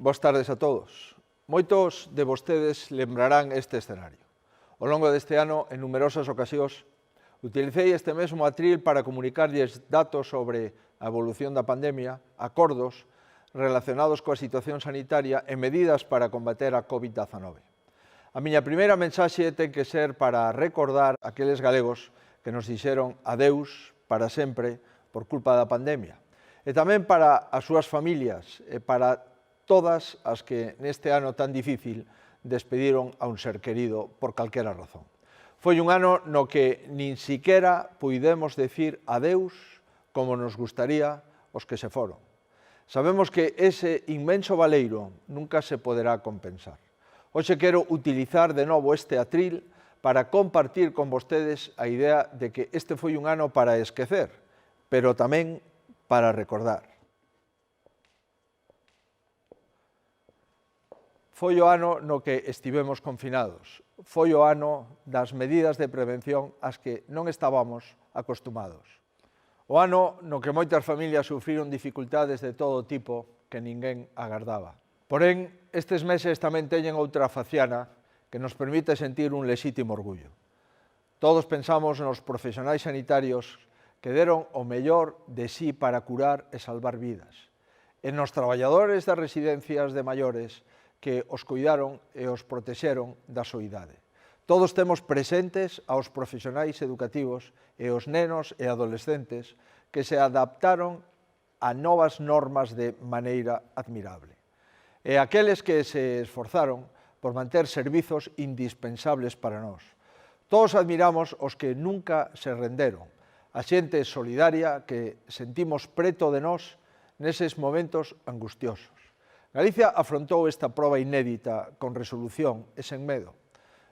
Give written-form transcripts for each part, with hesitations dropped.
boas tardes a todos. Moitos de vostedes lembrarán este escenario. Ao longo deste ano, en numerosas ocasións, utilicei este mesmo atril para comunicarlles datos sobre a evolución da pandemia, acordos relacionados coa situación sanitaria e medidas para combater a COVID-19. A miña primeira mensaxe ten que ser para recordar aqueles galegos que nos dixeron adeus para sempre por culpa da pandemia, e tamén para as súas familias e para todas as que neste ano tan difícil despediron a un ser querido por calquera razón. Foi un ano no que nin siquera puidemos decir adeus como nos gustaría os que se foron. Sabemos que ese inmenso baleiro nunca se poderá compensar. Hoxe quero utilizar de novo este atril para compartir con vostedes a idea de que este foi un ano para esquecer, pero tamén para recordar. Foi o ano no que estivemos confinados, foi o ano das medidas de prevención ás que non estábamos acostumados. O ano no que moitas familias sufriron dificultades de todo tipo que ninguén agardaba. Porén, estes meses tamén teñen outra faciana que nos permite sentir un lexítimo orgullo. Todos pensamos nos profesionais sanitarios que deron o mellor de sí para curar e salvar vidas, e nos traballadores das residencias de maiores que os cuidaron e os protexeron da soidade. Todos temos presentes aos profesionais educativos e os nenos e adolescentes que se adaptaron a novas normas de maneira admirable. E aqueles que se esforzaron por manter servizos indispensables para nós. Todos admiramos os que nunca se renderon, a xente solidaria que sentimos preto de nós neses momentos angustiosos. Galicia afrontou esta proba inédita con resolución e sen medo.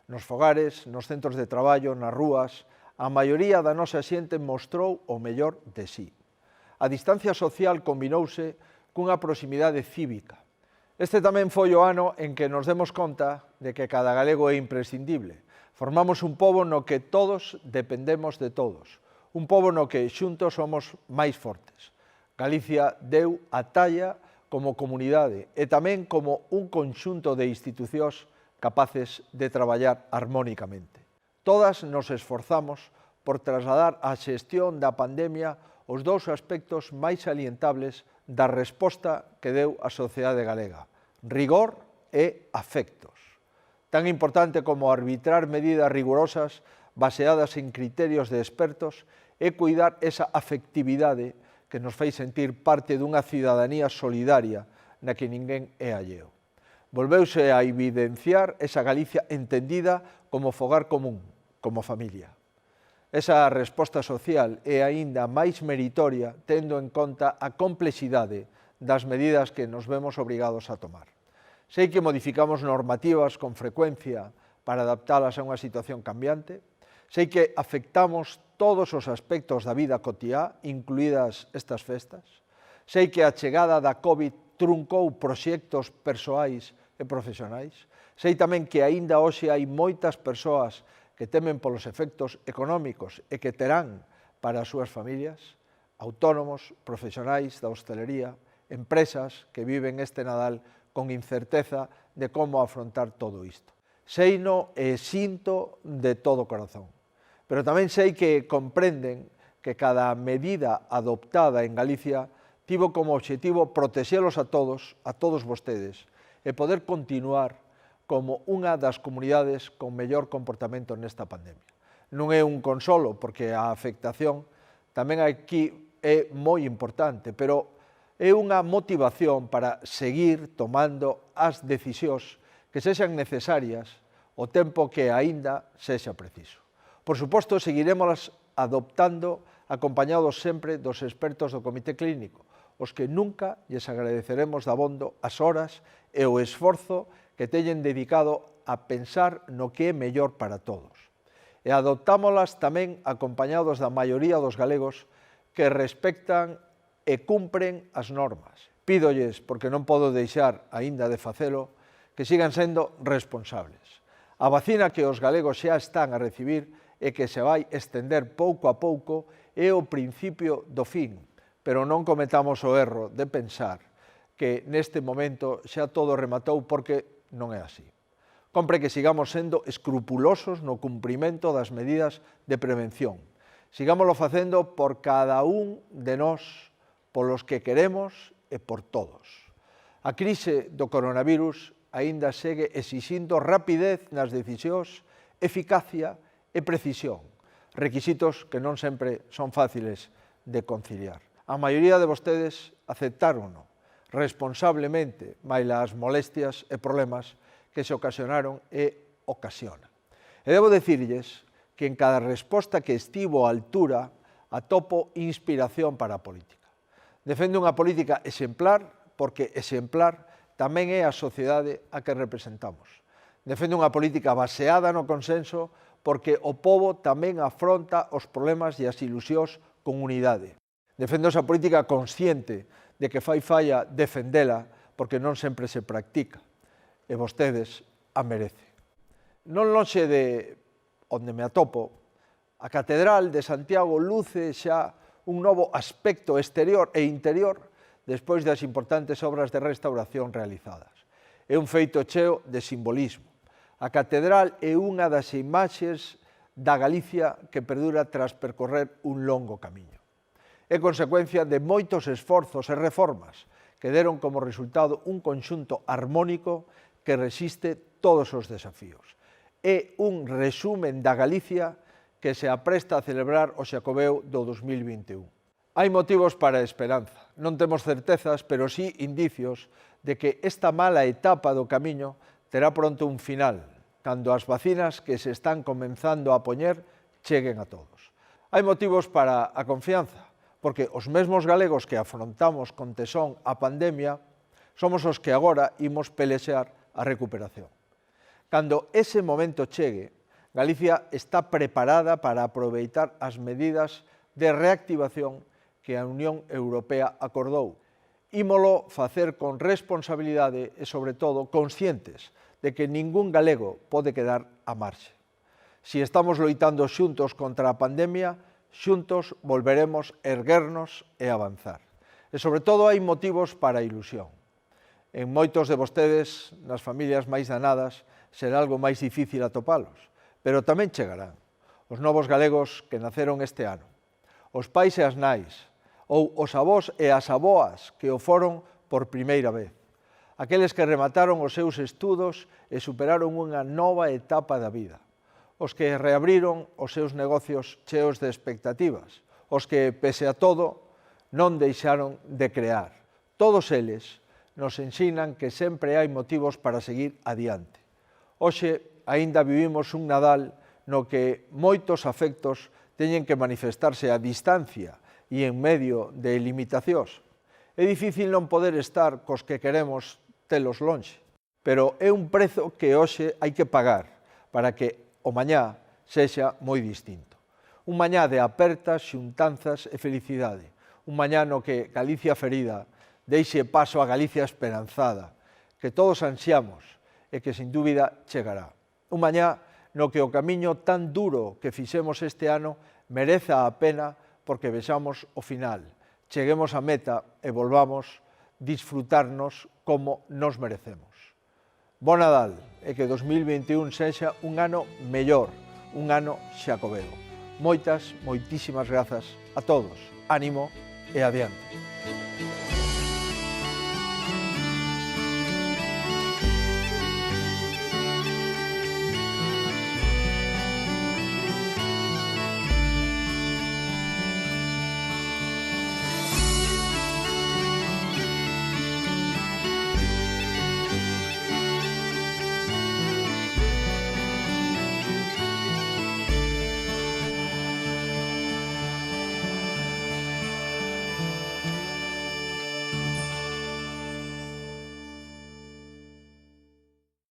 Nos fogares, nos centros de traballo, nas rúas, a maioría da nosa xente mostrou o mellor de sí. A distancia social combinouse cunha proximidade cívica. Este tamén foi o ano en que nos demos conta de que cada galego é imprescindible. Formamos un pobo no que todos dependemos de todos, un pobo no que xuntos somos máis fortes. Galicia deu a talla como comunidade e tamén como un conxunto de institucións capaces de traballar armónicamente. Todas nos esforzamos por trasladar a xestión da pandemia os dous aspectos máis salientables da resposta que deu a sociedade galega: rigor e afectos. Tan importante como arbitrar medidas rigorosas baseadas en criterios de expertos é cuidar esa afectividade que nos fai sentir parte dunha cidadanía solidaria na que ninguén é alleo. Volveuse a evidenciar esa Galicia entendida como fogar común, como familia. Esa resposta social é aínda máis meritoria tendo en conta a complexidade das medidas que nos vemos obrigados a tomar. Sei que modificamos normativas con frecuencia para adaptalas a unha situación cambiante. Sei que afectamos todos os aspectos da vida cotiá, incluídas estas festas. Sei que a chegada da COVID truncou proxectos persoais e profesionais. Sei tamén que aínda hoxe hai moitas persoas que temen polos efectos económicos e que terán para as súas familias, autónomos, profesionais da hostelería, empresas que viven este Nadal con incerteza de como afrontar todo isto. Seino e sinto de todo corazón. Pero tamén sei que comprenden que cada medida adoptada en Galicia tivo como obxectivo protexelos a todos vostedes, e poder continuar como unha das comunidades con mellor comportamento nesta pandemia. Non é un consolo, porque a afectación tamén aquí é moi importante, pero é unha motivación para seguir tomando as decisións que sexan necesarias o tempo que aínda sexa preciso. Por suposto, seguiremos adoptando acompañados sempre dos expertos do Comité Clínico, os que nunca lles agradeceremos dabondo as horas e o esforzo que teñen dedicado a pensar no que é mellor para todos. E adoptámolas tamén acompañados da maioría dos galegos que respectan e cumpren as normas. Pídolles, porque non podo deixar aínda de facelo, que sigan sendo responsables. A vacina que os galegos xa están a recibir e que se vai estender pouco a pouco é o principio do fin, pero non cometamos o erro de pensar que neste momento xa todo rematou, porque non é así. Compre que sigamos sendo escrupulosos no cumprimento das medidas de prevención. Sigámoslo facendo por cada un de nós, polos que queremos e por todos. A crise do coronavirus aínda segue exixindo rapidez nas decisións, eficacia e precisión, requisitos que non sempre son fáciles de conciliar. A maioría de vostedes aceptárono responsablemente, maila as molestias e problemas que se ocasionaron e ocasionan. E debo dicirlles que en cada resposta que estivo á altura atopo inspiración para a política. Defendo unha política exemplar, porque exemplar tamén é a sociedade a que representamos. Defendo unha política baseada no consenso, porque o pobo tamén afronta os problemas e as ilusións con unidade. Defendo esa política consciente de que fai falla defendela, porque non sempre se practica, e vostedes a merecen. Non lonxe de onde me atopo, a Catedral de Santiago luce xa un novo aspecto exterior e interior despois das importantes obras de restauración realizadas. É un feito cheo de simbolismo. A Catedral é unha das imaxes da Galicia que perdura tras percorrer un longo camiño. É consecuencia de moitos esforzos e reformas que deron como resultado un conxunto armónico que resiste todos os desafíos. É un resumen da Galicia que se apresta a celebrar o Xacobeo do 2021. Hai motivos para a esperanza. Non temos certezas, pero sí indicios de que esta mala etapa do camiño terá pronto un final, cando as vacinas que se están comenzando a poñer cheguen a todos. Hai motivos para a confianza, porque os mesmos galegos que afrontamos con tesón a pandemia somos os que agora imos pelexear a recuperación. Cando ese momento chegue, Galicia está preparada para aproveitar as medidas de reactivación que a Unión Europea acordou. Ímolo facer con responsabilidade e, sobre todo, conscientes de que ningún galego pode quedar á marxe. Si estamos loitando xuntos contra a pandemia, xuntos volveremos erguernos e avanzar. E, sobre todo, hai motivos para a ilusión. En moitos de vostedes, nas familias máis danadas, será algo máis difícil atopalos, pero tamén chegarán os novos galegos que naceron este ano, os pais e as nais, ou os avós e as aboas que o foron por primeira vez, aqueles que remataron os seus estudos e superaron unha nova etapa da vida, os que reabriron os seus negocios cheos de expectativas, os que, pese a todo, non deixaron de crear. Todos eles nos ensinan que sempre hai motivos para seguir adiante. Hoxe, aínda vivimos un Nadal no que moitos afectos teñen que manifestarse a distancia e en medio de limitacións. É difícil non poder estar cos que queremos telos lonxe, pero é un prezo que hoxe hai que pagar para que o mañá sexa moi distinto. Un mañá de apertas, xuntanzas e felicidade. Un mañá no que Galicia ferida deixe paso a Galicia esperanzada, que todos ansiamos e que, sin dúbida, chegará. Un mañá no que o camiño tan duro que fixemos este ano mereza a pena porque vexamos o final, cheguemos á meta e volvamos disfrutarnos como nos merecemos. Bo Nadal e que 2021 sexa un ano mellor, un ano xacobeo. Moitísimas grazas a todos. Ánimo e adiante.